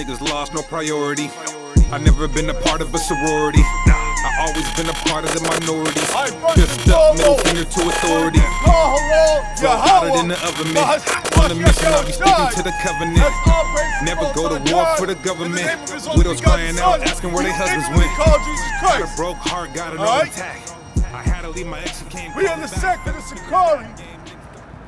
niggas lost, no priority. I never been a part of a sorority. I always been a part of the minority. Pissed up, middle finger to authority. Throw hotter than the oven mitt. On the mission, I'll be sticking to the covenant. Never go to war for the government. Widows crying out, asking where their husbands went. Got a broke heart, got another attack. I had to leave my ex and came. We in the sector of Sicarii,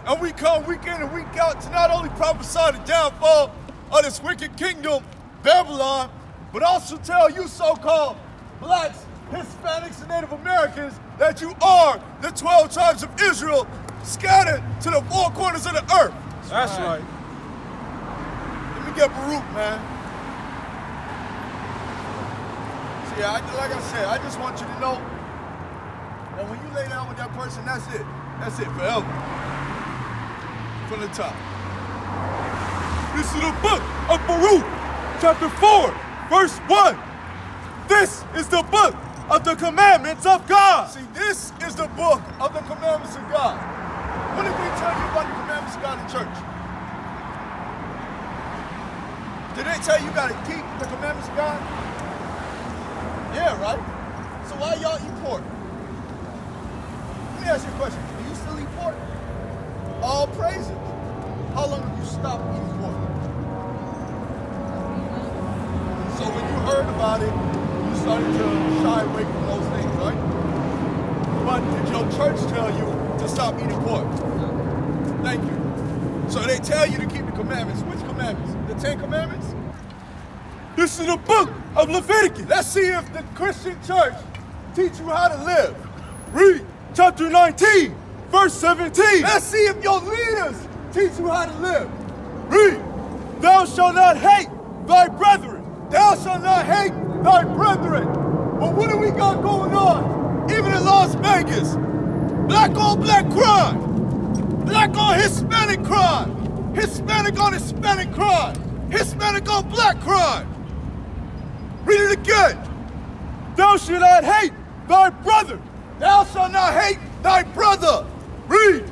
and we come week in and week out to not only prophesy the downfall of this wicked kingdom, Babylon, but also tell you so-called blacks, Hispanics, and Native Americans that you are the 12 tribes of Israel scattered to the four corners of the earth. That's right. Let me get Baruch, man. See, like I said, I just want you to know that when you lay down with that person, that's it. That's it forever. From the top. This is the book of Baruch, chapter 4, verse 1. This is the book of the commandments of God. See, this is the book of the commandments of God. What did we tell you about the commandments of God in church? Did they tell you got to keep the commandments of God? Yeah, right? So why y'all eat pork? Let me ask you a question. Do you still eat pork? All praises. How long have you stopped eating pork? So when you heard about it, you started to shy away from those things, right? But did your church tell you to stop eating pork? Thank you. So they tell you to keep the commandments. Which commandments? The 10 Commandments? This is the book of Leviticus. Let's see if the Christian church teach you how to live. Read chapter 19, verse 17. Let's see if your leaders teach you how to live. Read. Thou shalt not hate thy brethren. Thou shalt not hate thy brethren. But what do we got going on? Even in Las Vegas. Black on black crime. Black on Hispanic crime. Hispanic on Hispanic crime. Hispanic on black crime. Read it again. Thou shalt not hate thy brother. Thou shalt not hate thy brother. Read.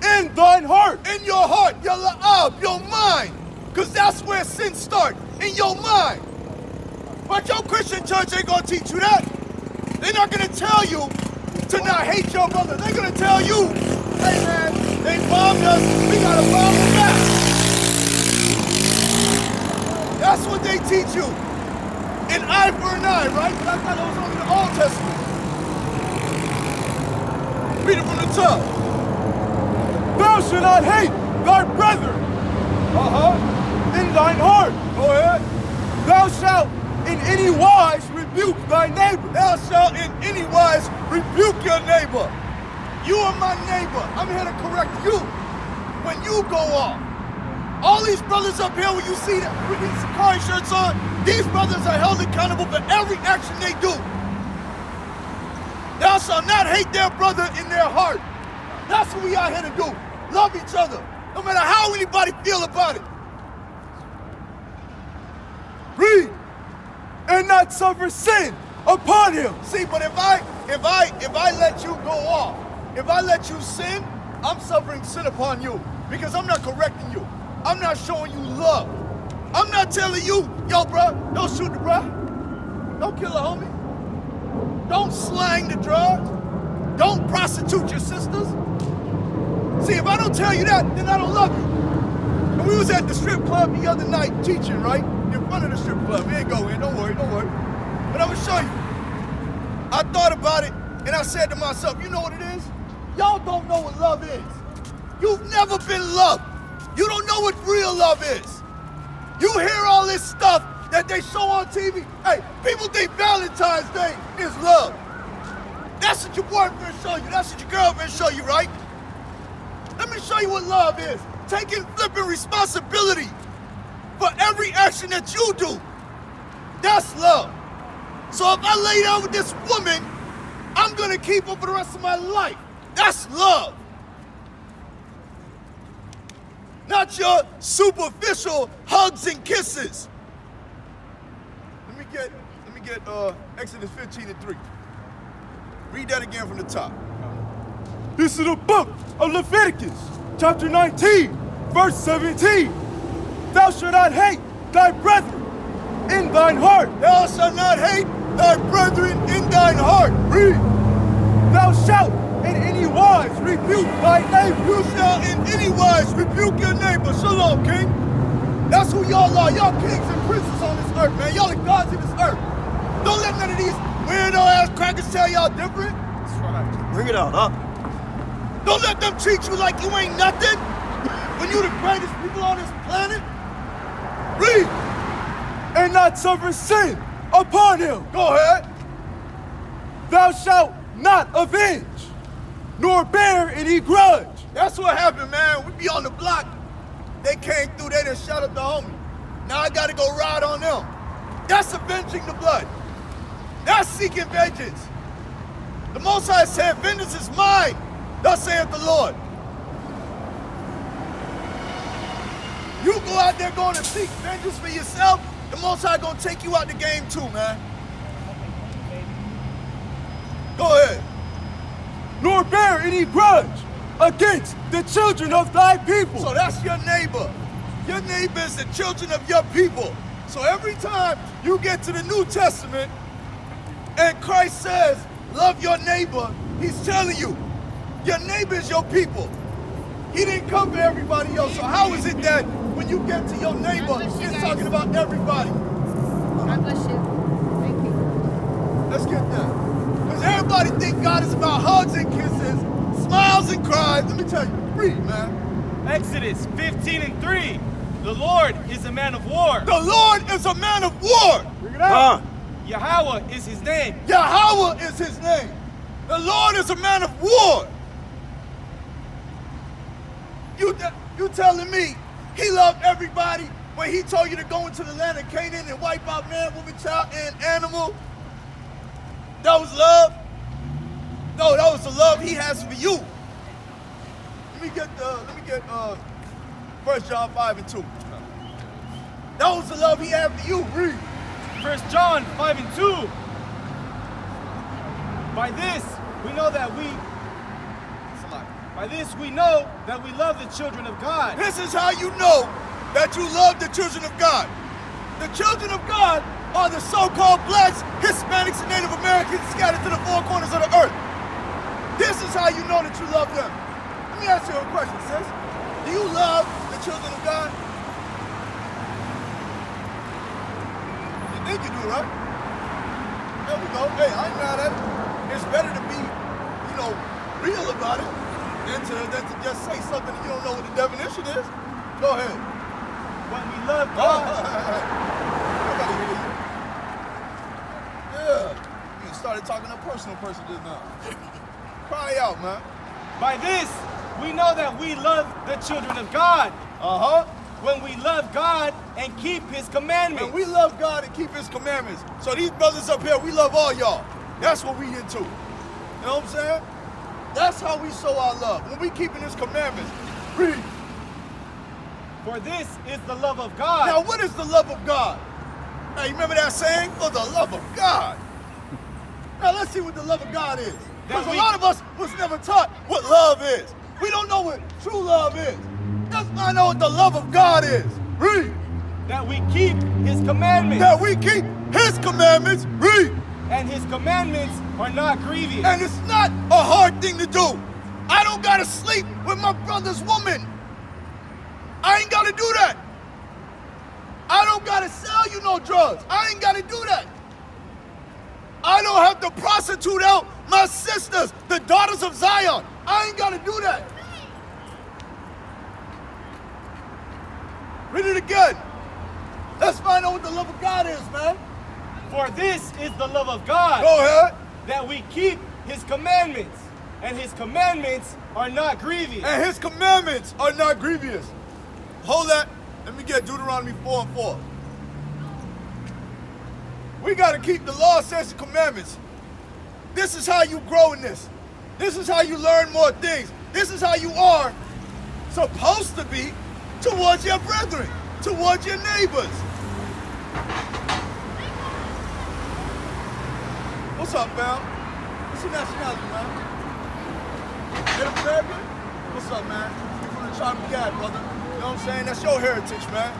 In thine heart. In your heart. Your la'ab, your mind. Because that's where sin starts. In your mind. But your Christian church ain't gonna teach you that. They're not gonna tell you to not hate your brother. They're gonna tell you, hey man, they bombed us, we gotta bomb them back. That's what they teach you. An eye for an eye, right? That's how those on in the Old Testament. Read it from the top. Thou shalt not hate thy brother. In thine heart. Go ahead. Thou shalt in any wise rebuke thy neighbor. Thou shalt in any wise rebuke your neighbor. You are my neighbor. I'm here to correct you when you go off. All these brothers up here, when you see them with these Sicarii shirts on, these brothers are held accountable for every action they do. Thou shalt not hate their brother in their heart. That's what we are here to do. Love each other, no matter how anybody feel about it. Read. And not suffer sin upon him. See, but if I let you go off, if I let you sin, I'm suffering sin upon you because I'm not correcting you. I'm not showing you love. I'm not telling you, yo, bro, don't shoot the bro. Don't kill a homie. Don't slang the drugs. Don't prostitute your sisters. See, if I don't tell you that, then I don't love you. And we was at the strip club the other night teaching, right? In front of the strip club. We ain't go in, don't worry. But I'm gonna show you. I thought about it, and I said to myself, you know what it is? Y'all don't know what love is. You've never been loved. You don't know what real love is. You hear all this stuff that they show on TV. Hey, people think Valentine's Day is love. That's what your boyfriend show you. That's what your girlfriend show you, right? Let me show you what love is. Taking flipping responsibility for every action that you do. That's love. So if I lay down with this woman, I'm gonna keep her for the rest of my life. That's love. Not your superficial hugs and kisses. Let me get Exodus 15:3. Read that again from the top. This is the book of Leviticus, chapter 19, verse 17. Thou shalt not hate thy brethren. in thine heart. Thou shalt not hate thy brethren in thine heart. Read. Thou shalt in any wise rebuke thy neighbor. You shall in any wise rebuke your neighbor. Shalom, king. That's who y'all are. Y'all kings and princes on this earth, man. Y'all the gods of this earth. Don't let none of these weirdo-ass crackers tell y'all different. That's right. Bring it out, huh? Don't let them treat you like you ain't nothing when you the greatest people on this planet. Read. And not suffer sin upon him. Go ahead. Thou shalt not avenge, nor bear any grudge. That's what happened, man. We be on the block. They came through, they done shot up the homie. Now I gotta go ride on them. That's avenging the blood. That's seeking vengeance. The Most High said, vengeance is mine, thus saith the Lord. You go out there going to seek vengeance for yourself, the Most High gonna take you out the game too, man. Go ahead. Nor bear any grudge against the children of thy people. So that's your neighbor. Your neighbor is the children of your people. So every time you get to the New Testament and Christ says, love your neighbor, he's telling you, your neighbor is your people. He didn't come for everybody else. So how is it that when you get to your neighbor, he's talking about everybody? God bless you. Thank you. Let's get that. Because everybody think God is about hugs and kisses, smiles and cries. Let me tell you, read, man. Exodus 15:3. The Lord is a man of war. The Lord is a man of war. Bring it out. Yahweh is his name. Yahweh is his name. The Lord is a man of war. You telling me he loved everybody when he told you to go into the land of Canaan and wipe out man, woman, child, and animal? That was love? No, that was the love he has for you. Let me get 1 John 5:2. That was the love he had for you. Read. 1 John 5:2. By this we know that we love the children of God. This is how you know that you love the children of God. The children of God are the so-called blacks, Hispanics, and Native Americans scattered to the four corners of the earth. This is how you know that you love them. Let me ask you a question, sis. Do you love the children of God? You think you do, right? There we go. Hey, I ain't mad at it. It's better to be, real about it than to just say something that you don't know what the definition is. Go ahead. When we love God. I gotta hear you. Yeah. You started talking to a personal person just now. Cry out, man. By this we know that we love the children of God. Uh-huh. When we love God and keep his commandments. And we love God and keep his commandments. So these brothers up here, we love all y'all. That's what we into. You know what I'm saying? That's how we show our love. When we keeping his commandments. Read. For this is the love of God. Now what is the love of God? Now you remember that saying? For the love of God. Now let's see what the love of God is. Because a lot of us was never taught what love is. We don't know what true love is. Let's find out what the love of God is. Read. That we keep his commandments. That we keep his commandments. Read. And his commandments are not grievous. And it's not a hard thing to do. I don't gotta sleep with my brother's woman. I ain't gotta do that. I don't gotta sell you no drugs. I ain't gotta do that. I don't have to prostitute out my sisters, the daughters of Zion. I ain't gotta do that. Read it again. Let's find out what the love of God is, man. For this is the love of God. Go ahead. That we keep his commandments. And his commandments are not grievous. And his commandments are not grievous. Hold that. Let me get Deuteronomy 4:4. We got to keep the law, statutes, and commandments. This is how you grow in this. This is how you learn more things. This is how you are supposed to be towards your brethren, towards your neighbors. What's up, fam? What's your nationality, man? Native American? What's up, man? You from the tribe of God, brother. You know what I'm saying? That's your heritage, man.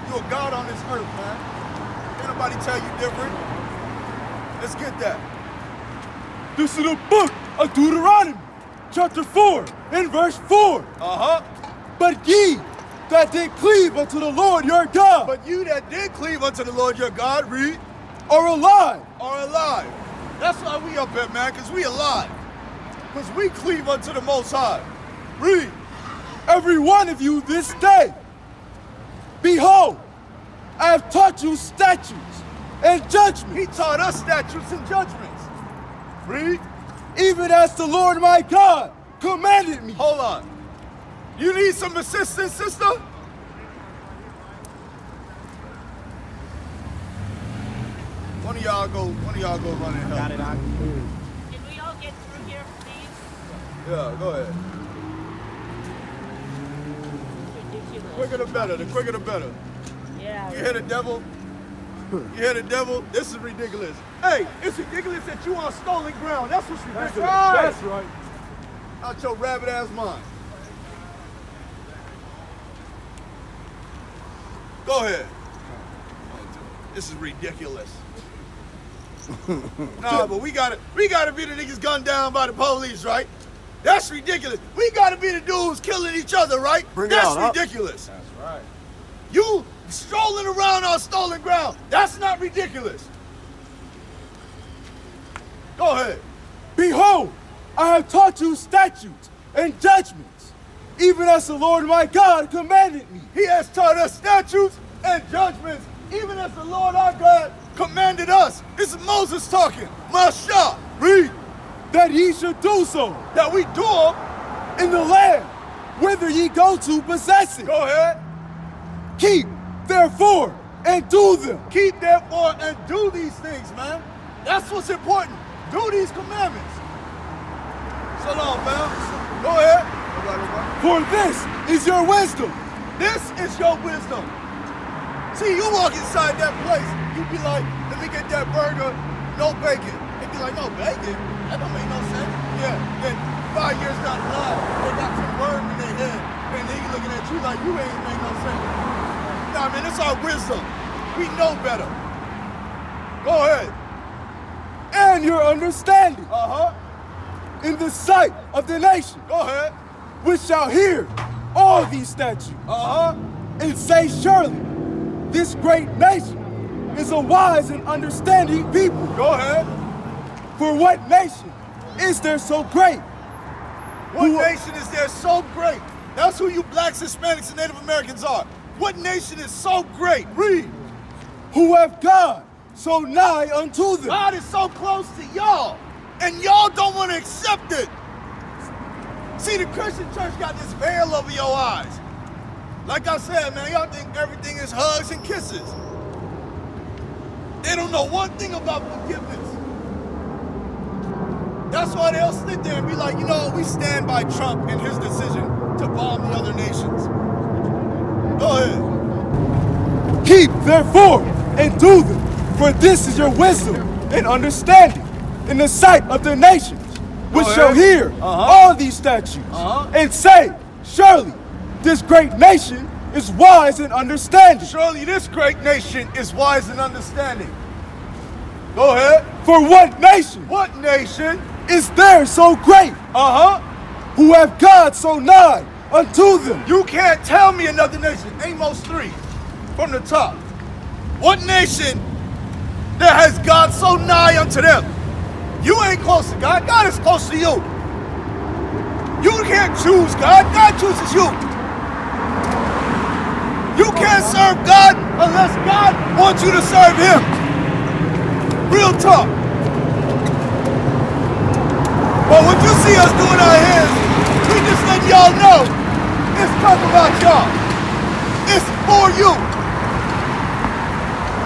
You a god on this earth, man. You nobody tell you different. Let's get that. This is the book of Deuteronomy, chapter 4, and verse 4. But ye that did cleave unto the Lord your God But you that did cleave unto the Lord your God, read, are alive. are alive. That's why we up here, man, because we alive. Because we cleave unto the Most High. Read. Every one of you this day. Behold, I have taught you statutes and judgments. He taught us statutes and judgments. Read. Even as the Lord my God commanded me. Hold on. You need some assistance, sister? One of y'all go run and help. Got it on. Can we all get through here, please? Yeah, go ahead. Ridiculous. Quicker the better, the quicker the better. Yeah. You hear the devil? You hear the devil? This is ridiculous. Hey, it's ridiculous that you on stolen ground. That's what's ridiculous. That's right. Out your rabbit ass mind. Go ahead. This is ridiculous. Nah, but we gotta be the niggas gunned down by the police, right? That's ridiculous. We gotta be the dudes killing each other, right? That's ridiculous. That's right. You strolling around on stolen ground. That's not ridiculous. Go ahead. Behold, I have taught you statutes and judgments, even as the Lord my God commanded me. He has taught us statutes and judgments, even as the Lord our God commanded us. This is Moses talking. Masha, read. That ye should do so That we do them. in the land whither ye go to possess it. Go ahead. Keep, therefore, and do them. Keep therefore and do these things, man. That's what's important. Do these commandments. So long, fam. Go ahead. For this is your wisdom. This is your wisdom. See, you walk inside that place, you be like, let me get that burger, no bacon. They be like, no bacon? That don't make no sense. Yeah, then 5 years down the line, they got some worm in their head, and they looking at you like you ain't make no sense. Nah, man, it's our wisdom. We know better. Go ahead. And your understanding Uh-huh. in the sight of the nation, Go ahead. which shall hear all these statutes, Uh-huh. and say, surely, this great nation is a wise and understanding people. Go ahead. For what nation is there so great? What Who- nation is there so great? That's who you blacks, Hispanics, and Native Americans are. What nation is so great? Read. Who have God so nigh unto them? God is so close to y'all, and y'all don't want to accept it. See, the Christian church got this veil over your eyes. Like I said, man, y'all think everything is hugs and kisses. They don't know one thing about forgiveness. That's why they'll sit there and be like, you know, we stand by Trump and his decision to bomb the other nations. Go ahead. Keep, therefore, and do them, for this is your wisdom and understanding in the sight of the nations, which Go shall ahead. hear all these statutes, and say, surely, this great nation is wise and understanding. Surely this great nation is wise and understanding. Go ahead. For what nation What nation? is there so great, who have God so nigh unto them? You can't tell me another nation. Amos 3, from the top. What nation that has God so nigh unto them? You ain't close to God. God is close to you. You can't choose God. God chooses you. You can't serve God unless God wants you to serve Him. Real talk. But what you see us doing out here, we just let y'all know it's talk about y'all. It's for you.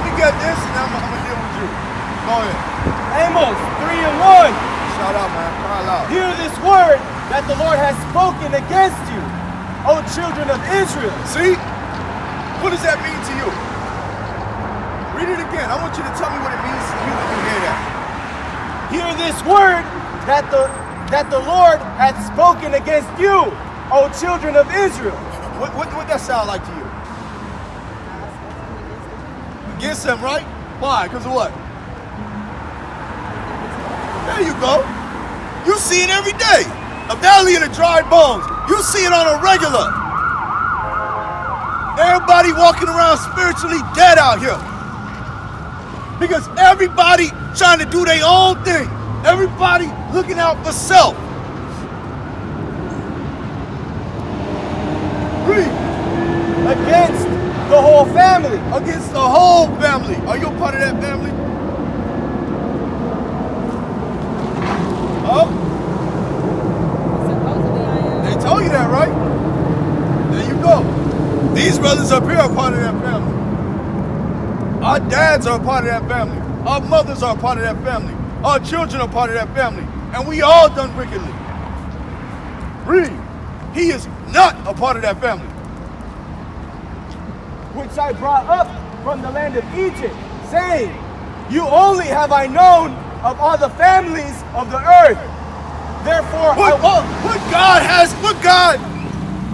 We got this, and I'm gonna deal with you. Go ahead. Amos 3:1. Shout out, man. Call out. Hear this word that the Lord has spoken against you, O children of Israel. See? What does that mean to you? Read it again. I want you to tell me what it means to you when you hear that. Hear this word that the Lord hath spoken against you, O children of Israel. What that sound like to you? Against them, right? Why? Because of what? There you go. You see it every day. A valley of the dry bones. You see it on a regular. Everybody walking around spiritually dead out here. Because everybody trying to do their own thing. Everybody looking out for self. Read. Against the whole family. Against the whole family. Are you a part of that family? Oh? Supposedly I am. They told you that, right? There you go. These brothers up here are part of that family. Our dads are a part of that family. Our mothers are a part of that family. Our children are part of that family. And we all done wickedly. Read. He is not a part of that family. Which I brought up from the land of Egypt, saying, you only have I known of all the families of the earth. Therefore, What God,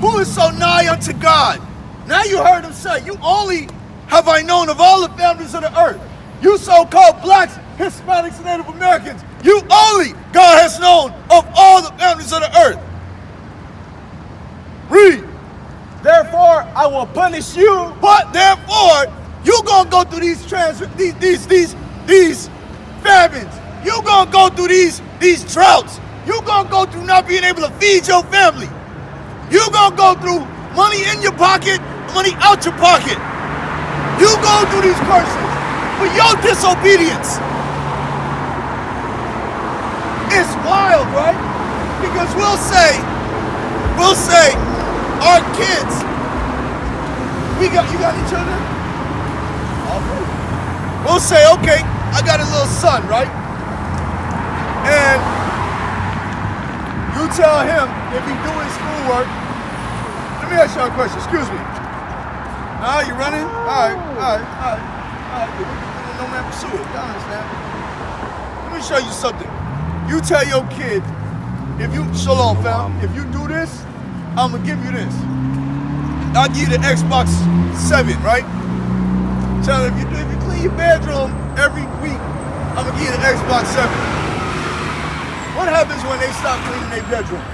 who is so nigh unto God? Now you heard him say, you only have I known of all the families of the earth. You so-called blacks, Hispanics, and Native Americans, you only God has known of all the families of the earth. Read. therefore I will punish you. But therefore, you gonna go through these famines. You gonna go through these droughts. You gonna go through not being able to feed your family. You gonna go through money in your pocket, money out your pocket. You go through these curses for your disobedience. It's wild, right? Because we'll say, our kids, you got any children? Okay. We'll say, okay, I got a little son, right? And you tell him if he's doing schoolwork. Let me ask you a question, excuse me. You running? All right. No man pursue it, you understand? Let me show you something. You tell your kid, shalom fam, if you do this, I'm gonna give you this. I'll give you the Xbox 7, right? Tell him if you clean your bedroom every week, I'm gonna give you the Xbox 7. What happens when they stop cleaning their bedroom?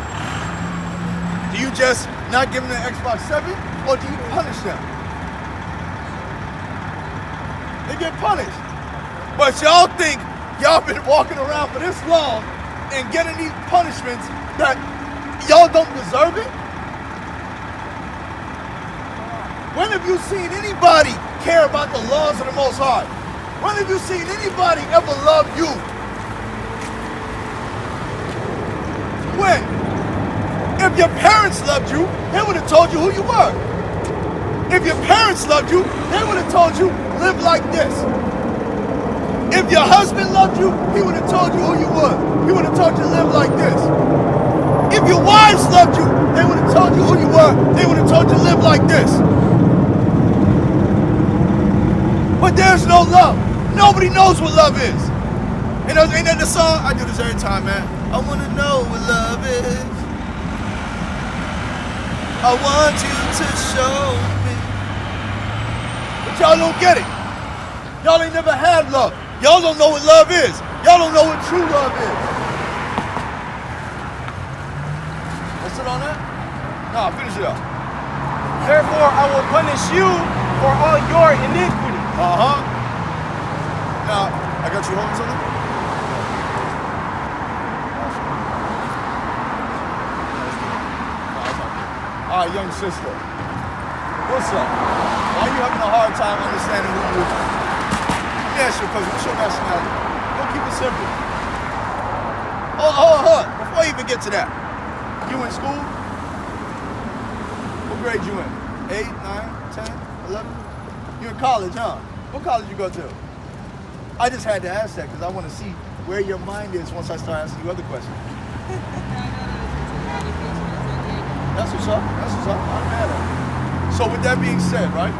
Do you just not give them the Xbox 7, or do you punish them? They get punished. But y'all think y'all been walking around for this long and getting these punishments that y'all don't deserve it? When have you seen anybody care about the laws of the Most High? When have you seen anybody ever love you? When? If your parents loved you, they would have told you who you were. If your parents loved you, they would have told you, live like this. If your husband loved you, he would have told you who you were. He would have told you, live like this. If your wives loved you, they would have told you who you were. They would have told you, live like this. But there's no love. Nobody knows what love is. And ain't that the song? I do this every time, man. I want to know what love is. I want you to show me. But y'all don't get it. Y'all ain't never had love. Y'all don't know what love is. Y'all don't know what true love is. Let's sit on that? No, finish it up. Therefore I will punish you for all your iniquity. Now, I got you holding something? All right, young sister. What's up? Why are you having a hard time understanding who you are? Let me ask you a question. What's your nationality? Don't keep it simple. Hold on. Before you even get to that, you in school? What grade you in? 8, 9, 10, 11? You're in college, huh? What college you go to? I just had to ask that because I want to see where your mind is once I start asking you other questions. That's what's up. I'm mad at it. So with that being said, right?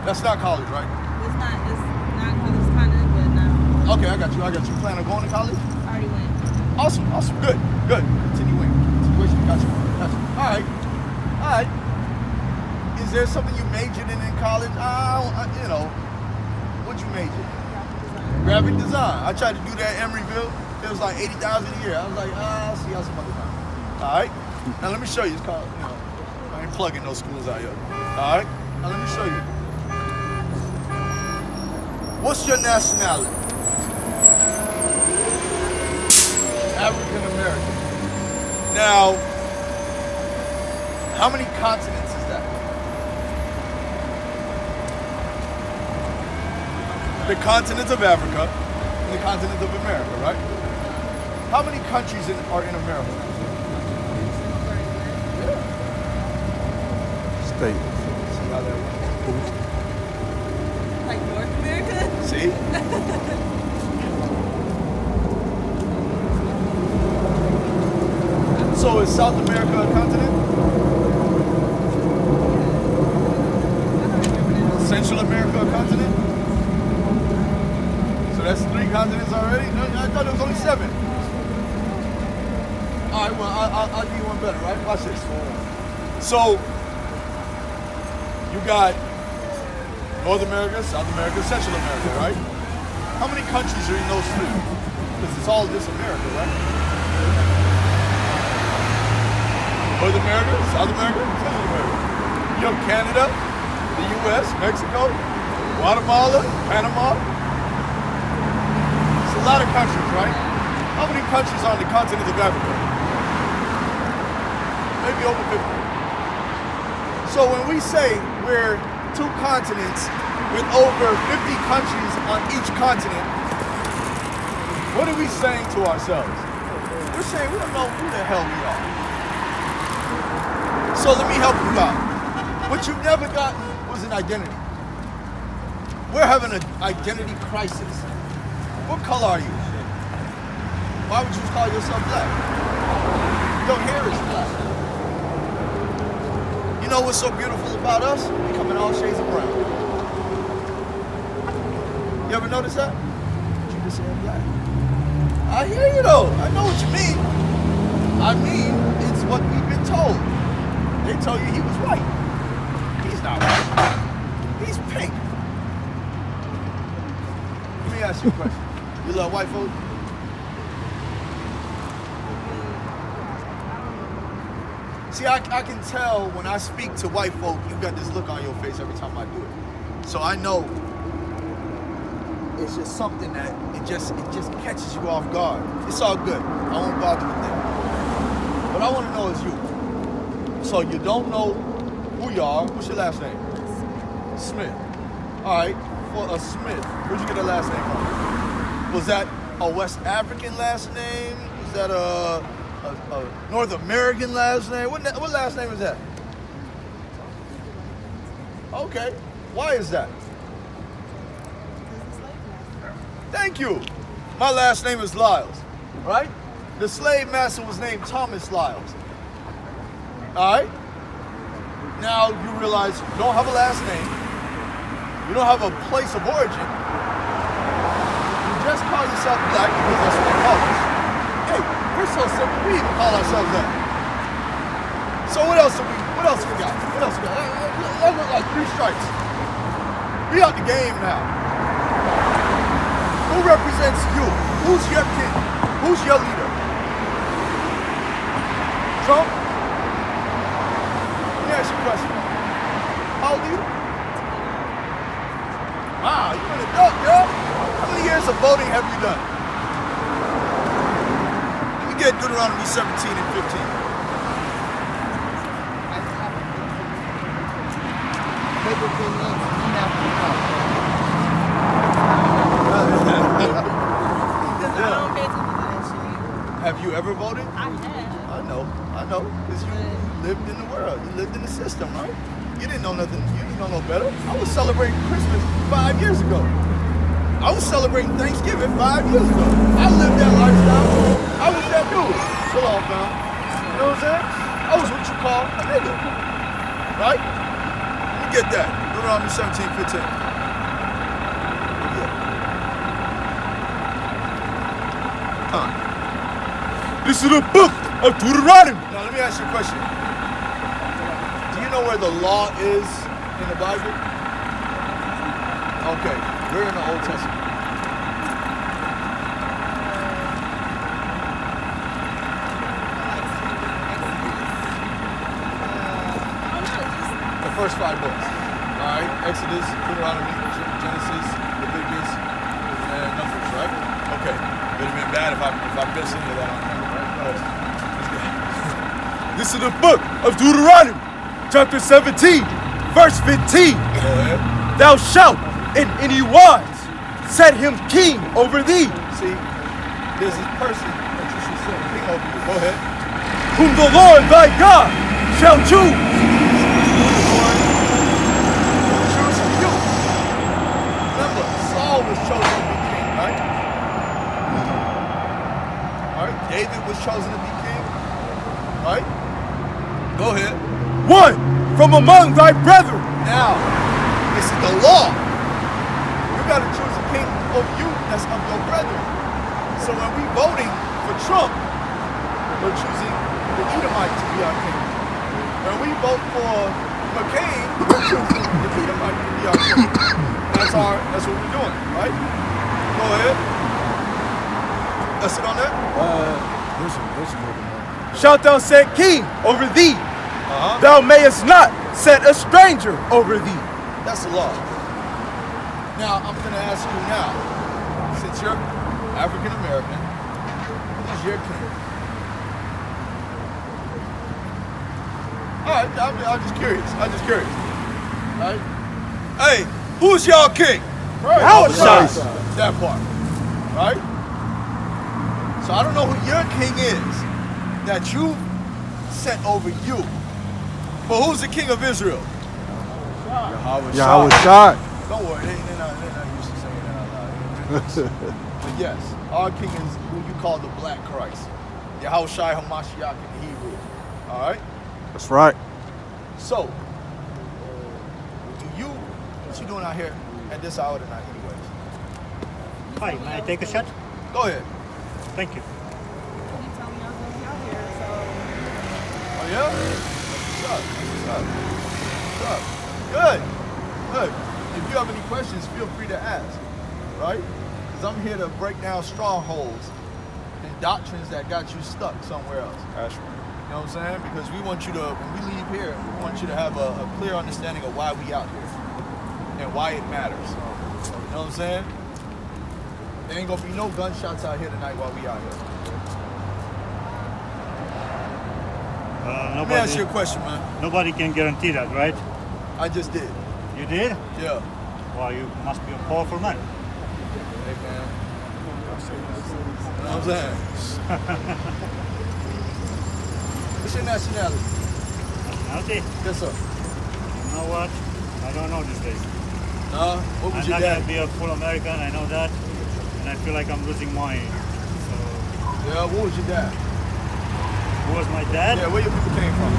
That's not college, right? It's not college. It's kind of good now. Okay, I got you. Plan on going to college? Already went. Awesome. Good. Continuation. Got you. All right. Is there something you majored in college? You know, what'd you major in? Graphic design. I tried to do that at Emeryville. It was like 80,000 a year. I was like, I'll see y'all some other time. All right. Now let me show you. It's called, you know, I ain't plugging those schools out here. All right. Now let me show you. What's your nationality? African American. Now, how many continents is that? The continent of Africa and the continent of America, right? How many countries are in America? Yeah. State. See how that works? Like North America? See? So is South America a continent? Central America a continent? So that's 3 continents already? No, I thought it was only 7. All right, well, I'll do you one better, right? Watch this. So, you got North America, South America, Central America, right? How many countries are in those 3? Because it's all just America, right? North America, South America, Central America. You have Canada, the US, Mexico, Guatemala, Panama. It's a lot of countries, right? How many countries are on the continent of Africa? Maybe over 50. So when we say we're 2 continents with over 50 countries on each continent, what are we saying to ourselves? We're saying we don't know who the hell we are. So let me help you out. What you've never gotten was an identity. We're having an identity crisis. What color are you? Why would you call yourself black? Your hair is black. You know what's so beautiful about us? We come in all shades of brown. You ever notice that? You just said black. I hear you though. I know what you mean. I mean, it's what we've been told. They tell you he was white. He's not white. He's pink. Let me ask you a question. You love white folk? See, I can tell when I speak to white folk, you got this look on your face every time I do it. So I know it's just something that it just catches you off guard. It's all good. I won't bother with that. What I want to know is you. So you don't know who you are. What's your last name? Smith. All right. For a Smith, where'd you get the last name from? Was that a West African last name? Was that a North American last name? What last name is that? Okay. Why is that? Thank you. My last name is Lyles, right? The slave master was named Thomas Lyles. All right? Now you realize you don't have a last name. You don't have a place of origin. You just call yourself black because that's what they call us. Hey, we're so simple, we even call ourselves that. So what else we got? What else we got? That look like 3 strikes. We out the game now. Who represents you? Who's your king? Who's your leader? Trump? Let me ask you a question. How old are you? Wow, you're an adult, girl. How many years of voting have you done? Let me get Deuteronomy 17 and 15. Have you ever voted? I have. I know, because you lived in the world. You lived in the system, right? You didn't know nothing. You didn't know no better. I was celebrating Christmas 5 years ago. I was celebrating Thanksgiving 5 years ago. I lived that lifestyle. I was that dude. Chill off, man. You know what I'm saying? I was what you call a nigga. Right? Let me get that. Deuteronomy 17, 15. This is the book of Deuteronomy. Now let me ask you a question. Do you know where the law is in the Bible? Okay, we're in the Old Testament. The first 5 books. All right, Exodus, Deuteronomy, Genesis, Leviticus, and Numbers, right? Okay. It would have been bad if I missed any of that on camera, right? This is the book of Deuteronomy, chapter 17, verse 15. Go ahead. Thou shalt in any wise set him king over thee, See, there's this person that you should set king over you. Go ahead. whom the Lord thy God shall choose. Choose from you. Remember, Saul was chosen to be king, right? All right. David was chosen to be king, right? Go ahead. One from among thy brethren. Now, this is the law. You got to choose a king over you that's of your brethren. So when we voting for Trump, we're choosing the Edomite to be our king. When we vote for McCain, we're choosing the Edomite to be our king. That's what we're doing, right? Go ahead. That's it on that? There's more than one. Shalt thou set king over thee? Uh-huh. Thou mayest not set a stranger over thee. That's the law. Now, I'm going to ask you now, since you're African American, who's your king? All right, I'm just curious. All right? Hey, who's y'all king? Christ. That part. Right? So I don't know who your king is that you set over you. But who's the king of Israel? Yahweh Shai. Don't worry, they're not used to saying that out loud. But yes, our king is who you call the Black Christ. Yahweh Shai Hamashiach in Hebrew. All right? That's right. So, what you doing out here at this hour tonight anyways? Hi, may I take a shot? Go ahead. Thank you. You told me I was gonna be out here, so Oh yeah? What's up? Good. If you have any questions, feel free to ask, right? Because I'm here to break down strongholds and doctrines that got you stuck somewhere else. That's right. You know what I'm saying? Because we want you to, when we leave here, we want you to have a clear understanding of why we out here and why it matters. You know what I'm saying? There ain't gonna be no gunshots out here tonight while we out here. Let me ask you a question, man. Nobody can guarantee that, right? I just did. You did? Yeah. Well, you must be a powerful man. Hey, man. You know what I'm saying? What's your nationality? Nationality? Yes, sir. You know what? I don't know these days. What was I'm your not dad? gonna be a full American, I know that. And I feel like I'm losing mine. So, Yeah, what was your dad? who was my dad? Yeah, where your people came from?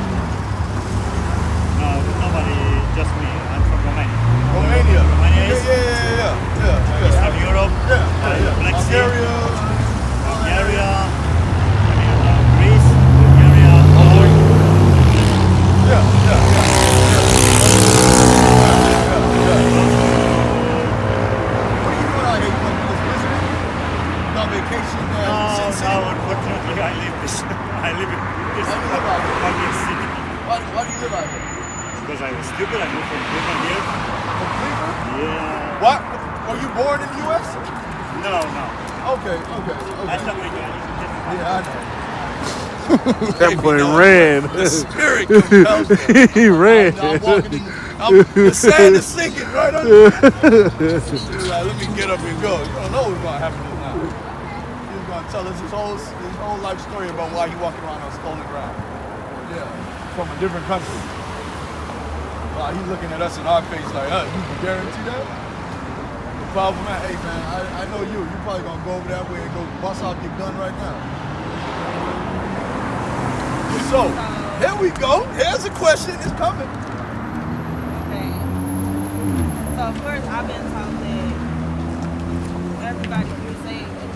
No, nobody, just me. I'm from Romania. Romania. Romania is Yeah. Eastern Europe. Black Sea. Bulgaria. Bulgaria. Greece. Bulgaria. Poland. Yeah. What are you doing out here? You just visiting? You on vacation? No, unfortunately, I live this. I live in this Why do you live out here? fucking city. Why do you live out here? Because I was stupid. I moved from Cleveland here. From Cleveland? Yeah. What? Were you born in the U.S.? No. Okay. I stopped with you. Yeah, I know. That boy ran. The spirit compels me. He ran. I'm walking in, the sand is sinking right under me. He's like, let me get up and go. You don't know what's going to happen now. He's going to tell us his whole life story about why he walking around on stolen ground. Yeah, from a different country. Wow, he's looking at us in our face like, you can guarantee that? The problem, man, hey man, I know you. You probably going to go over that way and go bust out your gun right now. So, here we go. Here's a question. It's coming. okay. So of course I've been taught that everybody you're saying if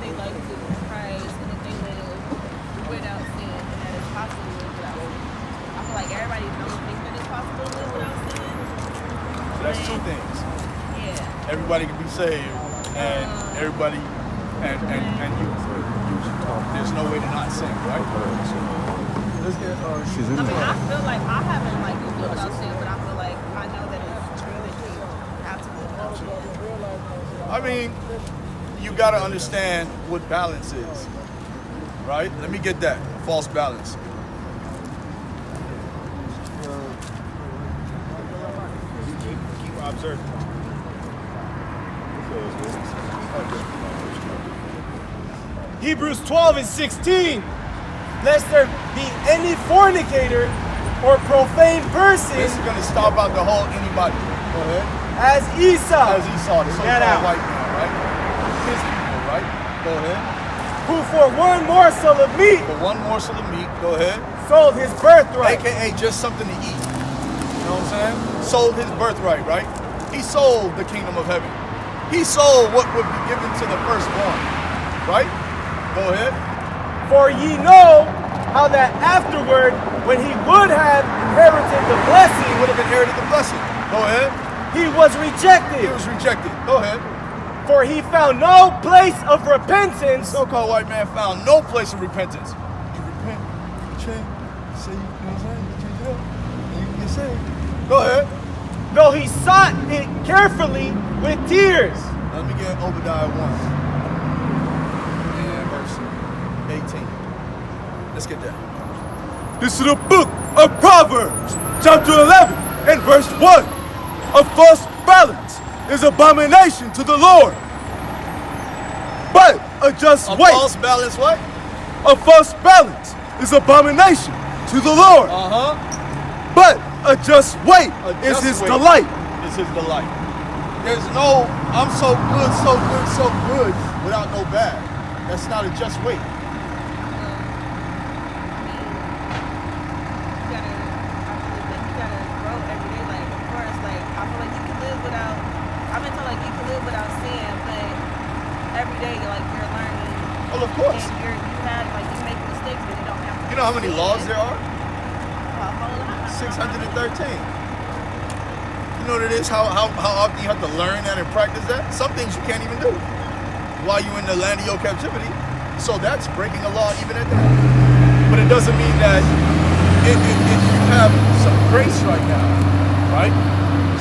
they like Jesus Christ and if they live without sin, and that it's possible to live without sin. I feel like everybody everybody can be saved, and everybody, and you there's no way to not sin, right? Let's get she's in I mean, I feel like I haven't like lived without sin, but I feel like I know that it's true that you have to live without sin. I mean, you got to understand what balance is, right? Let me get that false balance. Keep observing. Hebrews 12:16. Lest there be any fornicator or profane person This is going to stop out the whole anybody. Go ahead. as Esau, As Esau, the Get out. so-called white man, right? His people, right? Go ahead. who for one morsel of meat For one morsel of meat, go ahead. sold his birthright. AKA just something to eat. You know what I'm saying? Sold his birthright, right? He sold the kingdom of heaven. He sold what would be given to the firstborn, right? Go ahead. For ye know how that afterward, when he would have inherited the He blessing, would have inherited the blessing. Go ahead. he was rejected. He was rejected. Go ahead. For he found no place of repentance, So-called white man found no place of repentance. You repent, you change, you say, you know what I'm saying? You change it up, and you can get saved. Go ahead. though he sought it carefully with tears. Let me get Obadiah 1 and verse 18. Let's get that. This is the book of Proverbs, chapter 11 and verse 1. A false balance is abomination to the Lord, but a just A weight. false balance what? A false balance is abomination to the Lord, Uh-huh. but a just weight is his delight. Is his delight. There's no, I'm so good, so good, so good, without no bad. That's not a just weight. Well, of course. And you make mistakes, but you don't have to. You know how many laws there are? A whole lot. 613. You know what it is? How often you have to learn that and practice that? Some things you can't even do while you're in the land of your captivity. So that's breaking a law even at that. But it doesn't mean that you have some grace right now, right?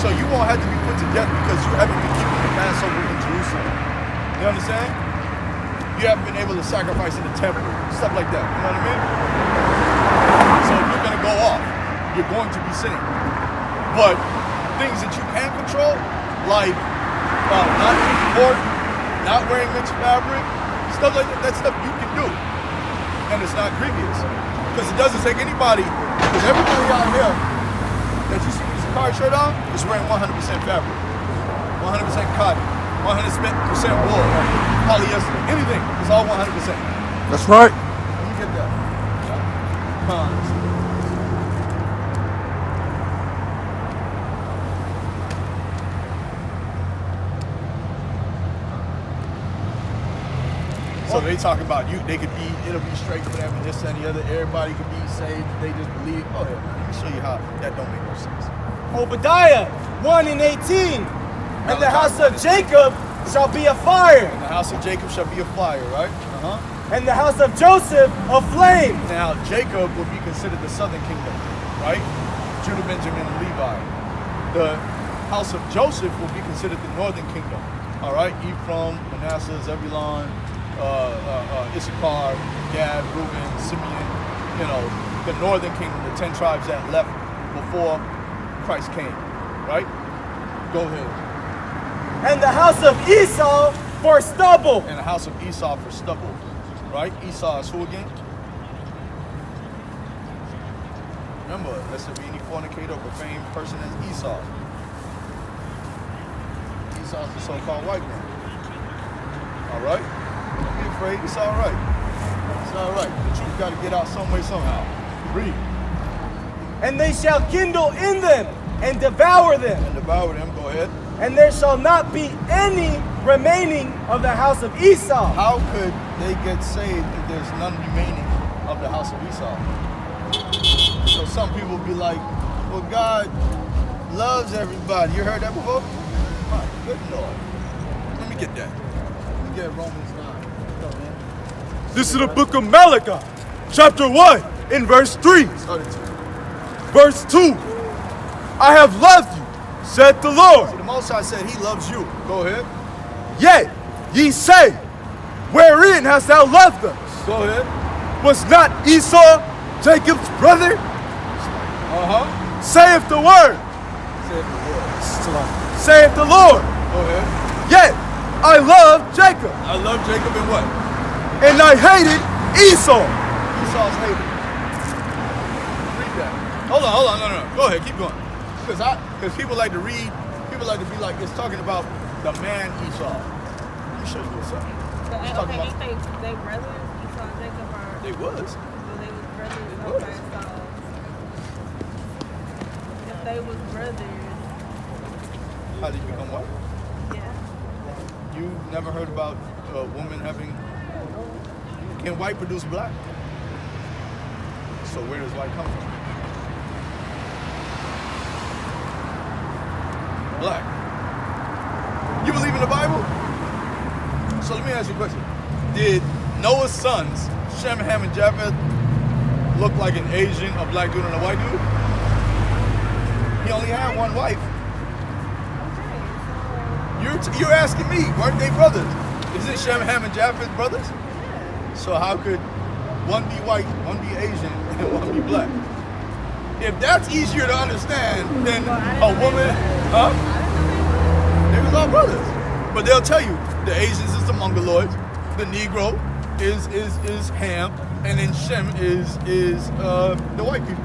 So you won't have to be put to death because you haven't been keeping the Passover in Jerusalem. You understand? You haven't been able to sacrifice in the temple, stuff like that. You know what I mean? So if you're going to go off, you're going to be sinning. But things that you can control, like not eating pork, not wearing mixed fabric, stuff like that, that's stuff you can do. And it's not grievous. Because it doesn't take anybody, because everybody out here that you see with a Sicarii shirt on is wearing 100% fabric, 100% cotton, 100% wool, polyester, anything. It's all 100%. That's right. Let me get that. Cons. So they talk about you, they could be, it'll be straight for them and this and the other. Everybody could be saved. They just believe. Oh yeah, let me show you how that don't make no sense. Obadiah 1 and 18. And the house of Jacob shall be a fire, And the house of Jacob shall be a fire, right? and the house of Joseph a flame. Now Jacob will be considered the southern kingdom, right? Judah, Benjamin, and Levi. The house of Joseph will be considered the northern kingdom, all right? Ephraim, Manasseh, Zebulun, Issachar, Gad, Reuben, Simeon, you know, the northern kingdom, the 10 tribes that left before Christ came, right? Go ahead. And the house of Esau for stubble. And the house of Esau for stubble, right? Esau is who again? Remember, lest there be any fornicator or profane person as Esau. Esau is the so-called white man. All right? Don't be afraid. It's all right. It's all right. The truth got to get out some way, somehow. Read. And they shall kindle in them and devour them. And devour them. Go ahead. And there shall not be any remaining of the house of Esau. How could they get saved if there's none remaining of the house of Esau? So some people be like, well, God loves everybody. You heard that before? My good Lord. me get that. Let me get Romans 9. Go, man. This is the book of Malachi, chapter 1, in verse 3. Verse 2. I have loved you, said the Lord. See, the Most High said he loves you. Go ahead. Yet ye say, wherein hast thou loved us? Go ahead. Was not Esau Jacob's brother? Saith the word. Saith the Lord. Go ahead. Yet I loved Jacob, I love Jacob and what? and I hated Esau. Esau's hated. Read that. Hold on. No. Go ahead. Keep going. Because people like to read. People like to be like it's talking about the man Esau. Let me show you what's up. Okay, you think they brothers, Esau and Jacob, or They was. so they was brothers? They Okay, was. so if they was brothers, How did you become white? yeah. You never heard about a woman having. Can white produce black? So where does white come from? Black. You believe in the Bible? So let me ask you a question. Did Noah's sons, Shem, Ham, and Japheth, look like an Asian, a black dude, and a white dude? He only had one wife. You're asking me, weren't they brothers? Isn't Shem, Ham, and Japheth brothers? So how could one be white, one be Asian, and one be black? If that's easier to understand than a woman, huh? They was all brothers. But they'll tell you, the Asians is the Mongoloids, the Negro is Ham, and then Shem is the white people.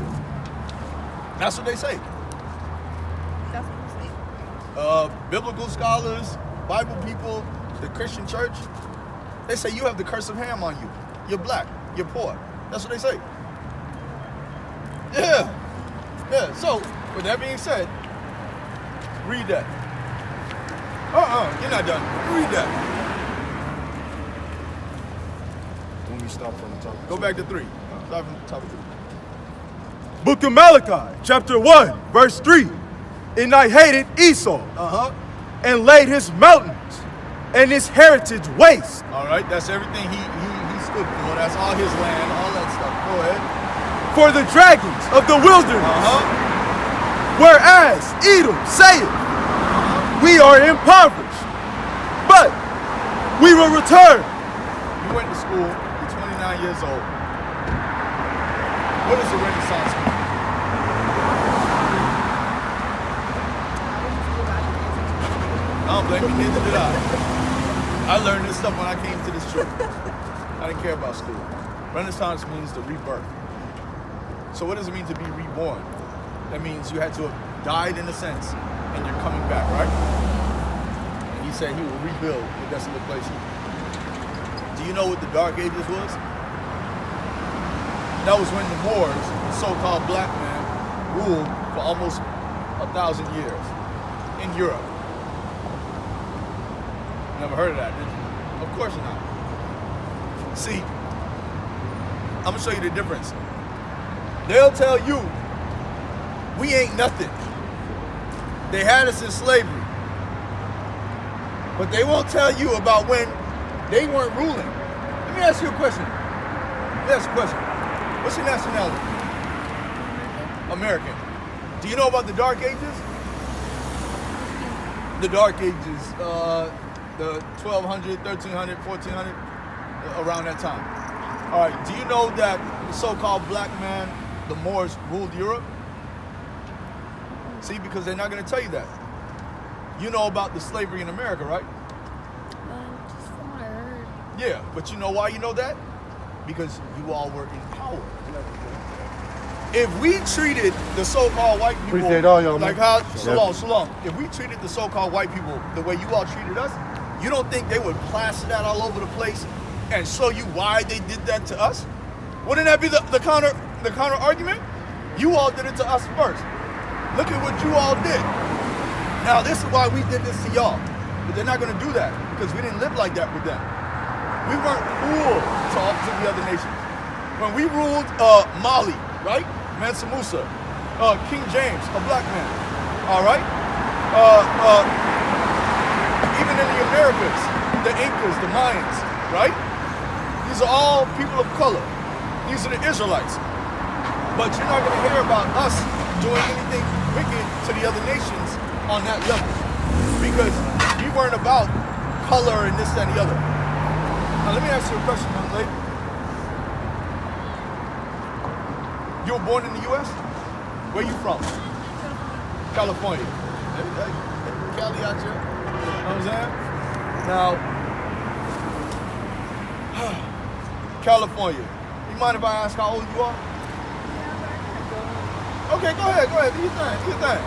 That's what they say. That's what I'm saying. Biblical scholars, Bible people, the Christian church, they say you have the curse of Ham on you. You're black. You're poor. That's what they say. Yeah. So, with that being said, read that. You're not done. Read that. When we stop from the top. Go back to 3. Start from the top of 3. Book of Malachi, chapter 1, verse 3. And I hated Esau, and laid his mountains and his heritage waste. All right, that's everything he stood for. That's all his land, all that stuff. Go ahead. For the dragons of the wilderness. Whereas Edom saith, we are impoverished, but we will return. You went to school, you're 29 years old. What is the Renaissance mean? I don't blame you, neither did I. I learned this stuff when I came to this church. I didn't care about school. Renaissance means the rebirth. So what does it mean to be reborn? That means you had to have died in a sense, and you're coming back, right? And he said he will rebuild the desolate places. Do you know what the Dark Ages was? That was when the Moors, the so-called black man, ruled for almost 1,000 years in Europe. Never heard of that, did you? Of course not. See, I'm gonna show you the difference. They'll tell you, we ain't nothing. They had us in slavery. But they won't tell you about when they weren't ruling. Let me ask you a question. What's your nationality? American. Do you know about the Dark Ages? The Dark Ages, the 1200, 1300, 1400, around that time. All right, do you know that the so-called black man, the Moors, ruled Europe? See, because they're not going to tell you that. You know about the slavery in America, right? Just from what I heard. Yeah, but you know why you know that? Because you all were in power. If we treated the so-called white people Appreciate all y'all, like man. how, Shalom, if we treated the so-called white people the way you all treated us, you don't think they would plaster that all over the place and show you why they did that to us? Wouldn't that be the counter argument? You all did it to us first. Look at what you all did. Now this is why we did this to y'all. But they're not gonna do that because we didn't live like that with them. We weren't cool to the other nations. When we ruled Mali, right? Mansa Musa, King James, a black man, all right? Even in the Americas, the Incas, the Mayans, right? These are all people of color. These are the Israelites. But you're not going to hear about us doing anything wicked to the other nations on that level. Because we weren't about color and this, that, and the other. Now let me ask you a question, young lady. You were born in the U.S.? Where you from? California. Hey, Cali out here. You know what I'm saying? Now, California. You mind if I ask how old you are? Okay, go ahead. Do your thing.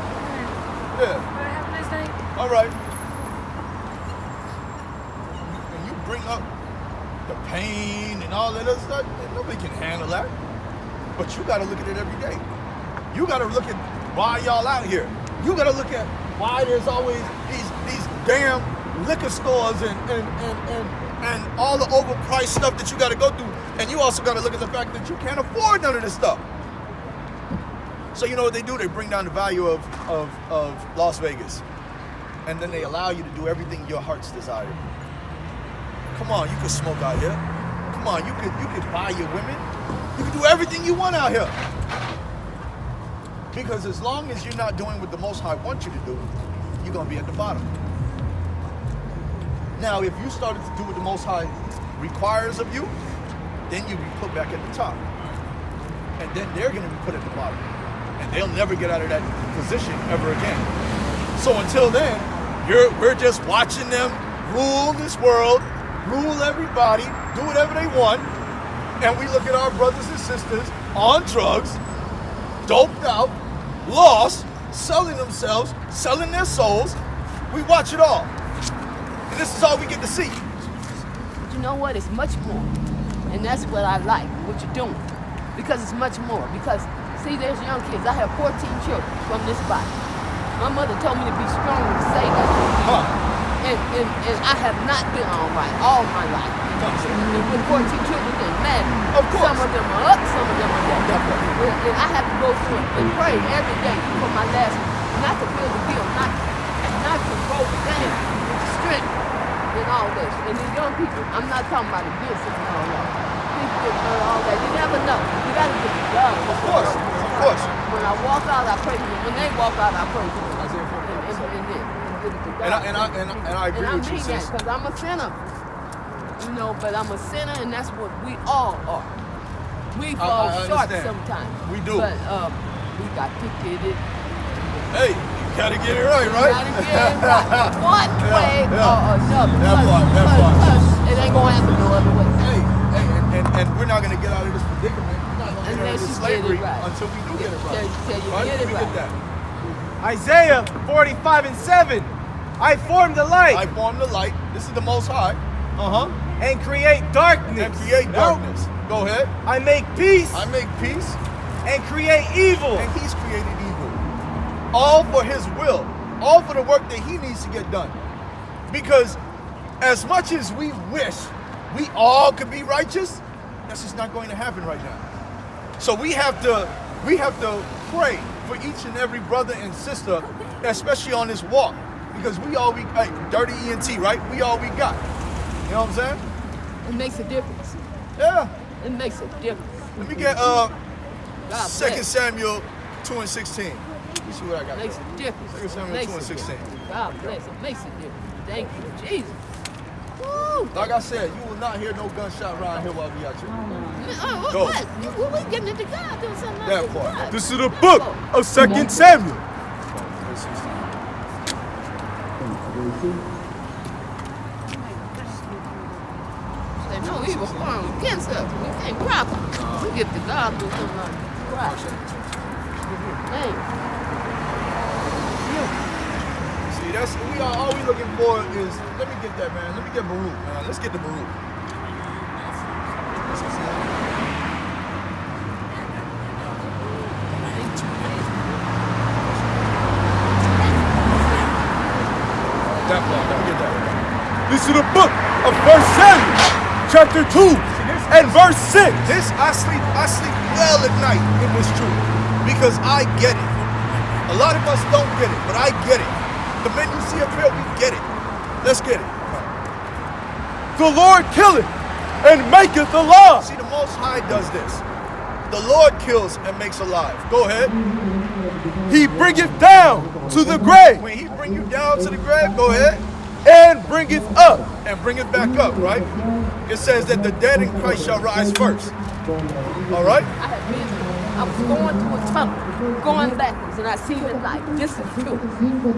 Yeah. Have a nice day. All right. When you bring up the pain and all that other stuff, nobody can handle that. But you got to look at it every day. You got to look at why y'all out here. You got to look at why there's always these damn liquor stores and all the overpriced stuff that you got to go through. And you also got to look at the fact that you can't afford none of this stuff. So you know what they do? They bring down the value of Las Vegas. And then they allow you to do everything your heart's desire. Come on, you can smoke out here. Come on, you could buy your women. You can do everything you want out here. Because as long as you're not doing what the Most High wants you to do, you're going to be at the bottom. Now, if you started to do what the Most High requires of you, then you'll be put back at the top. And then they're going to be put at the bottom. And they'll never get out of that position ever again. So until then, we're just watching them rule this world, rule everybody, do whatever they want. And we look at our brothers and sisters on drugs, doped out, lost, selling themselves, selling their souls. We watch it all. And this is all we get to see. But you know what? It's much more. And that's what I like, what you're doing. Because it's much more. Because, see, there's young kids. I have 14 children from this body. My mother told me to be strong and say that. And I have not been all right all my life. And with 14 children, they're mad. Of course. Some of them are up, some of them are down. And I have to go through and pray every day for my last, not to feel the guilt, not to go down with the strength and all this. And these young people, I'm not talking about abuse and all that. People get all that. You never know. You got to get the God. Of course. When I walk out, I pray for them. When they walk out, I pray for them. And I agree with you, sis. Because I'm a sinner. You know, but I'm a sinner, and that's what we all are. We fall short sometimes. We do. But we got to get it. Hey, you gotta get it right, right? Gotta get it right. One way or another. That part. It ain't gonna happen no other way. And we're not gonna get out of this predicament. We're not gonna get out of this slavery until we do get it right. Till you get it right. That. Isaiah 45:7. I form the light. I form the light. This is the Most High. And create darkness. Go ahead. I make peace. I make peace. And create evil. And He's created evil. All for His will. All for the work that He needs to get done. Because as much as we wish we all could be righteous, that's just not going to happen right now. So we have to pray for each and every brother and sister, especially on this walk. Because dirty ENT, right? We all we got. You know what I'm saying? It makes a difference. Yeah. It makes a difference. Let me get 2 Samuel 2:16. Let me see what I got. It makes a difference. 2 Samuel 2:16. God bless. It makes a difference. Thank you, Jesus. Woo. Like I said, you will not hear no gunshot around here while we out here. Go. What? We getting into God doing something That else. part. This is the book of 2 Samuel. Say no evil form against us. We can't prosper. We get to God through something like Christ. Thank you. See, that's all we looking for is, let me get that, man. Let me get Baruch, man. Let's get the Baruch. That part, let me get that. This is the book of 1 Samuel, chapter 2 and verse 6. I sleep well at night in this truth because I get it. A lot of us don't get it, but I get it. The men you see up here, we get it. Let's get it. The Lord killeth and maketh alive. See, the Most High does this. The Lord kills and makes alive. Go ahead. He bringeth down to the grave When he bring you down to the grave, go ahead. and bringeth up. And bring it back up, right? It says that the dead in Christ shall rise first. All right? I was going through a tunnel, going backwards, and I seen the light. This is true.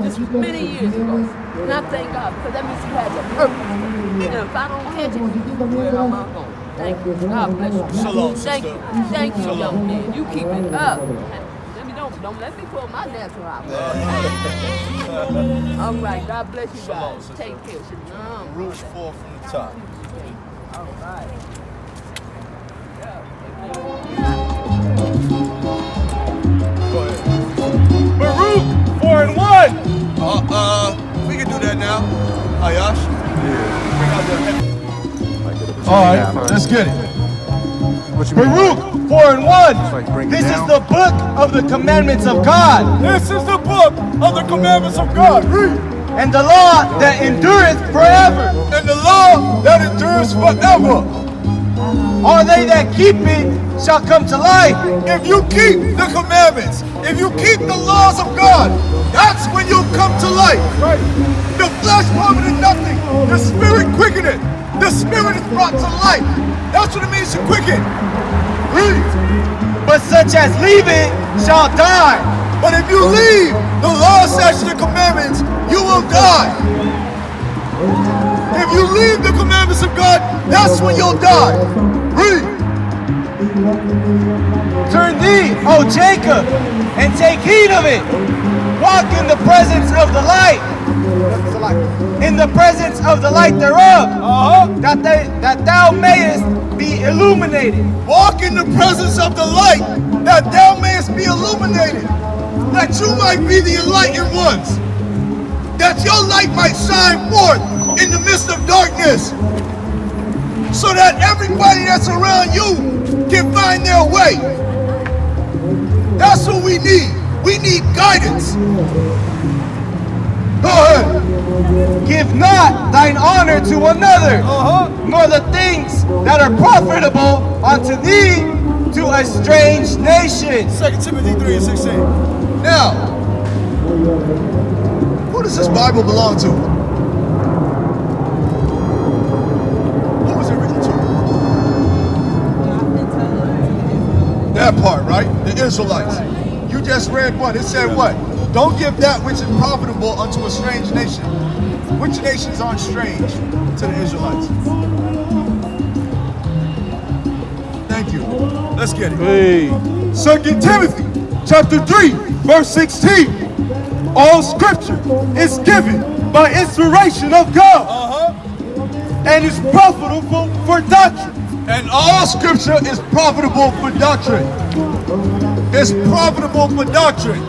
This was many years ago. And I thank God, because that means he has a purpose. And if I don't catch it, where am I going? Thank you. God bless you. Shalom, Thank sister. you. Thank you, young man. You keep it up. Don't let me pull my natural out. All right. God bless you guys. Take care. Shalom. Rules 4 from the top. All right. Go ahead. Baruch 4:1. We can do that now. Ayash. Bring out the All right, let's get it. Baruch 4:1. This is the book of the commandments of God, This is the book of the commandments of God. Read. and the law that endureth forever. And the law that endures forever. All they that keep it shall come to life. If you keep the commandments, if you keep the laws of God, that's when you'll come to life. Right. The flesh profited nothing. The spirit quickeneth. The spirit is brought to life. That's what it means to quicken. Read. But such as leave it shall die. But if you leave the law, statutes, and commandments, you will die. If you leave the commandments of God, that's when you'll die. Read. Turn thee, O Jacob, and take heed of it. Walk in the presence of the light. In the presence of the light thereof, that thou mayest be illuminated. Walk in the presence of the light, that thou mayest be illuminated, that you might be the enlightened ones, that your light might shine forth in the midst of darkness, so that everybody that's around you can find their way. That's what we need. We need guidance. Go ahead. Give not thine honor to another, nor the things that are profitable unto thee to a strange nation. 2 Timothy 3:16. Now, who does this Bible belong to? Who was it written to? That part, right? The Israelites. You just read what? It said what? Don't give that which is profitable unto a strange nation. Which nations aren't strange to the Israelites? Thank you. Let's get it. Hey. 2 Timothy chapter 3, verse 16. All scripture is given by inspiration of God and is profitable for doctrine. And all scripture is profitable for doctrine. It's profitable for doctrine.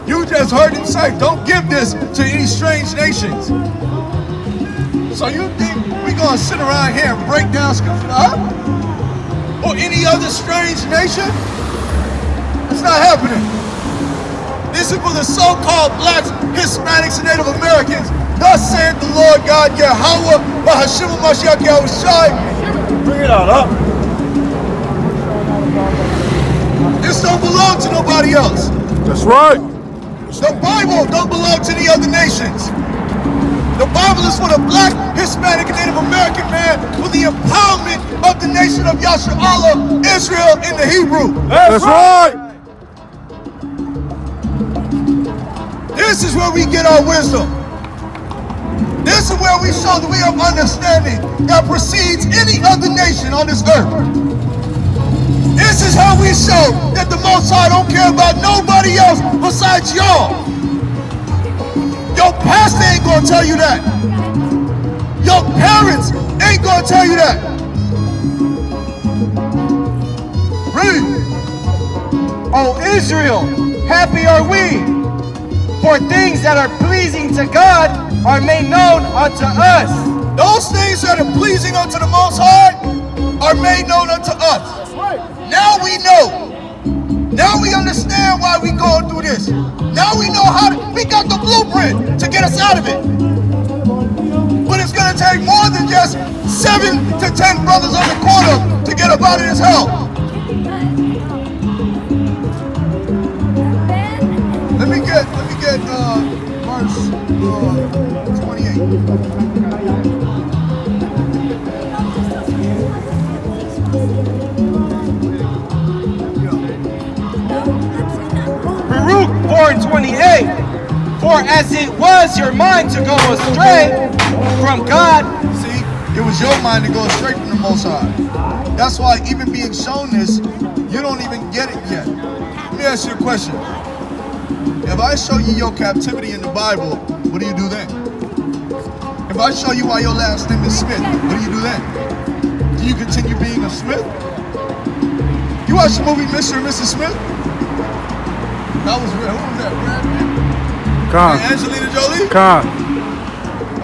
You just heard him say, don't give this to any strange nations. So you think we're going to sit around here and break down scripture or any other strange nation? It's not happening. This is for the so-called blacks, Hispanics, and Native Americans. Thus saith the Lord God, Yahweh, Bahashim Mashiach Yahushai. Bring it out, This don't belong to nobody else. That's right. The Bible don't belong to the other nations. The Bible is for the black, Hispanic, and Native American man for the empowerment of the nation of Yasharallah, Israel in the Hebrew. That's right. This is where we get our wisdom. This is where we show that we have understanding that precedes any other nation on this earth. This is how we show that the Most High don't care about nobody else besides y'all. Your pastor ain't gonna tell you that. Your parents ain't gonna tell you that. Read. O Israel, happy are we, for things that are pleasing to God are made known unto us. Those things that are pleasing unto the Most High are made known unto us. Now we know. Now we understand why we going through this. Now we know how to, we got the blueprint to get us out of it. gonna take more than just 7 to 10 brothers on the corner to get up out of this hell. Let me get verse 28. Baruch 4:28. For as it was your mind to go astray from God. See, it was your mind to go astray from the Most High. That's why even being shown this, you don't even get it yet. Let me ask you a question. If I show you your captivity in the Bible, what do you do then? If I show you why your last name is Smith, what do you do then? Do you continue being a Smith? You watch the movie Mr. and Mrs. Smith? That was real. Who was that? Brad Pitt? Angelina Jolie?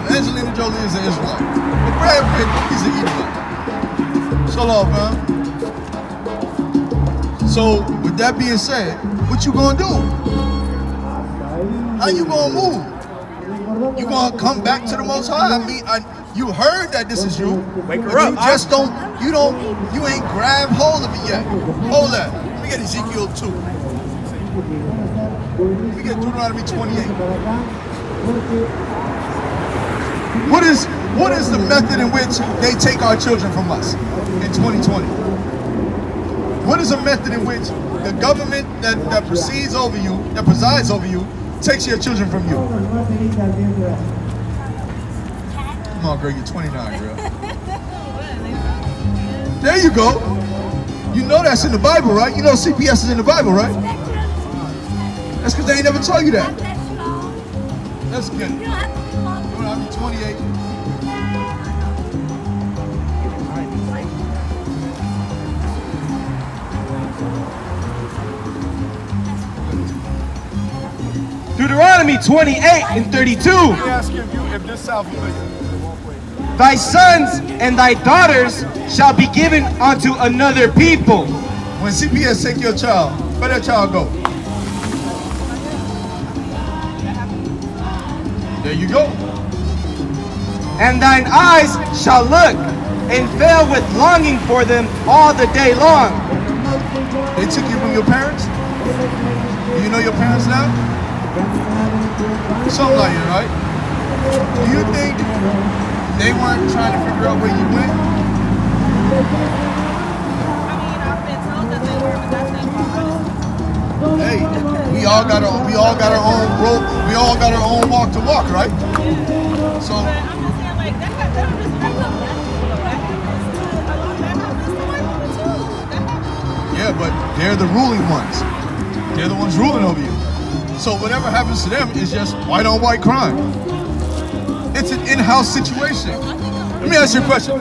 Angelina Jolie is an Israelite. But Brad Pitt, he's an Edomite. So long, man. So, with that being said, what you gonna do? How you gonna move? You gonna come back to the Most High? I mean, you heard that this is you. Wake her up. You just you ain't grabbed hold of it yet. Hold that. Let me get Ezekiel 2. Let me get Deuteronomy 28. What is the method in which they take our children from us in 2020? What is a method in which the government that presides over you, takes your children from you? Come on, girl, you're 29, girl. There you go. You know that's in the Bible, right? You know CPS is in the Bible, right? That's because they ain't never told you that. Let's get it. Deuteronomy 28. Deuteronomy 28:32. Let me ask you if this sounds familiar. Thy sons and thy daughters shall be given unto another people. When CPS take your child, where that child go? There you go. And thine eyes shall look and fail with longing for them all the day long. They took you from your parents? Do you know your parents now? Something like that, right? Do you think they weren't trying to figure out where you went? I mean, I've been told that they were, but that's their fault. Hey, we all got our own road. We all got our own walk to walk, right? So But I'm just saying, like, that happens to black people. That happens to white people too. That happens. yeah, but they're the ruling ones. They're the ones ruling over you. So whatever happens to them is just white on white crime. It's an in-house situation. Let me ask you a question.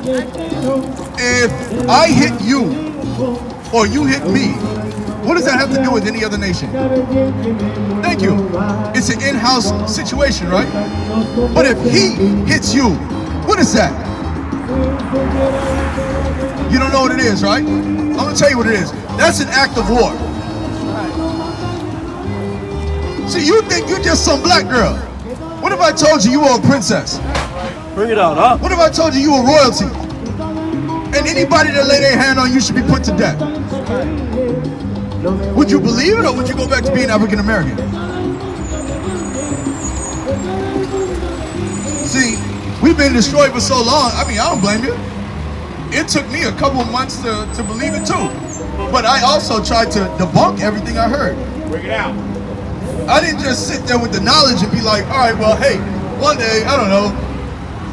If I hit you or you hit me, what does that have to do with any other nation? Thank you. It's an in-house situation, right? But if he hits you, what is that? You don't know what it is, right? I'm gonna tell you what it is. That's an act of war. See, you think you're just some black girl. What if I told you you were a princess? Bring it out, huh? What if I told you you were royalty? And anybody that lay their hand on you should be put to death. Would you believe it, or would you go back to being African American? See, we've been destroyed for so long. I mean, I don't blame you. It took me a couple of months to believe it too. But I also tried to debunk everything I heard. Bring it out. I didn't just sit there with the knowledge and be like, all right, well, hey, one day, I don't know.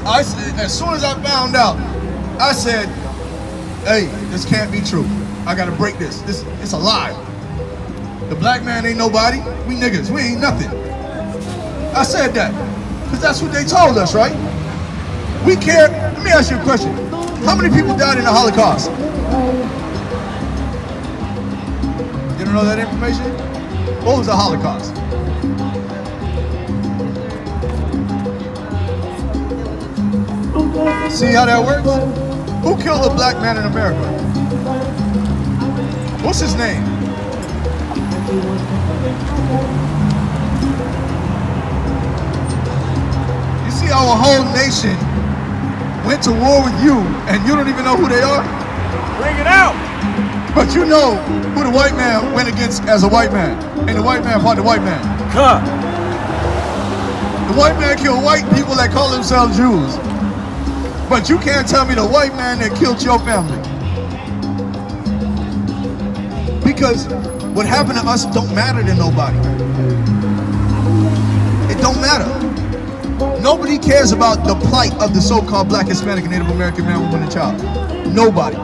As soon as I found out, I said, hey, this can't be true. I gotta break this. It's a lie. The black man ain't nobody. We niggas, we ain't nothing. I said that, because that's what they told us, right? We care. Let me ask you a question. How many people died in the Holocaust? You don't know that information? What was the Holocaust? See how that works? Who killed a black man in America? What's his name? You see, our whole nation went to war with you and you don't even know who they are? Bring it out. But you know who the white man went against as a white man, and the white man fought the white man. Come. The white man killed white people that call themselves Jews. But you can't tell me the white man that killed your family. Because what happened to us don't matter to nobody. It don't matter. Nobody cares about the plight of the so-called black, Hispanic, and Native American man, woman, and child. Nobody.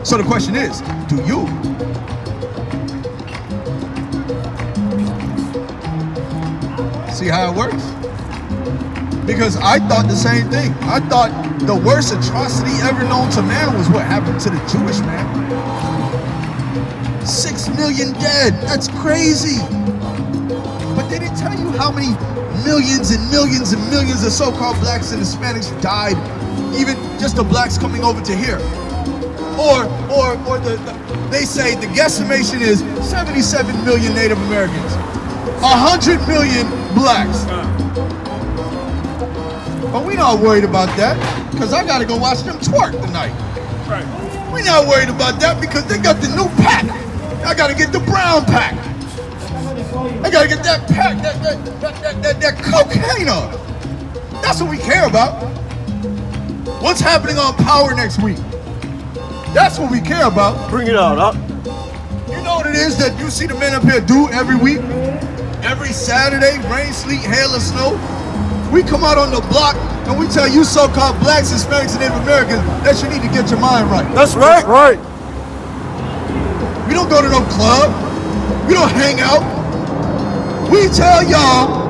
So the question is, do you? See how it works? Because I thought the same thing. I thought the worst atrocity ever known to man was what happened to the Jewish man. 6 million dead, that's crazy. But they didn't tell you how many millions and millions and millions of so-called blacks and Hispanics died, even just the blacks coming over to here. Or they say the guesstimation is 77 million Native Americans, 100 million blacks. But we not worried about that, because I gotta go watch them twerk tonight. Right. We not worried about that because they got the new pack. I gotta get the brown pack. I gotta get that pack, that cocaine up. That's what we care about. What's happening on Power next week? That's what we care about. Bring it out, huh? You know what it is that you see the men up here do every week? Every Saturday, rain, sleet, hail, or snow? We come out on the block and we tell you so-called blacks, Hispanics, and Native Americans that you need to get your mind right. That's right. Right. We don't go to no club. We don't hang out. We tell y'all,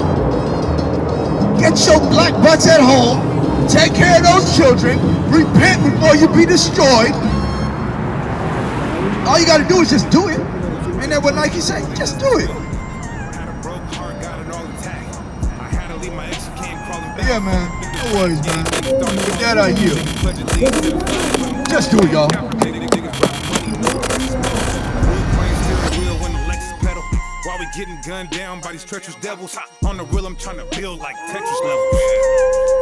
get your black butts at home, take care of those children, repent before you be destroyed. All you gotta do is just do it. Ain't that what Nike say? Just do it. Yeah, man. No worries, man. With that, I yield. Just do it, y'all. While we getting gunned down by these treacherous devils, on the real I'm trying to build like Tetris levels.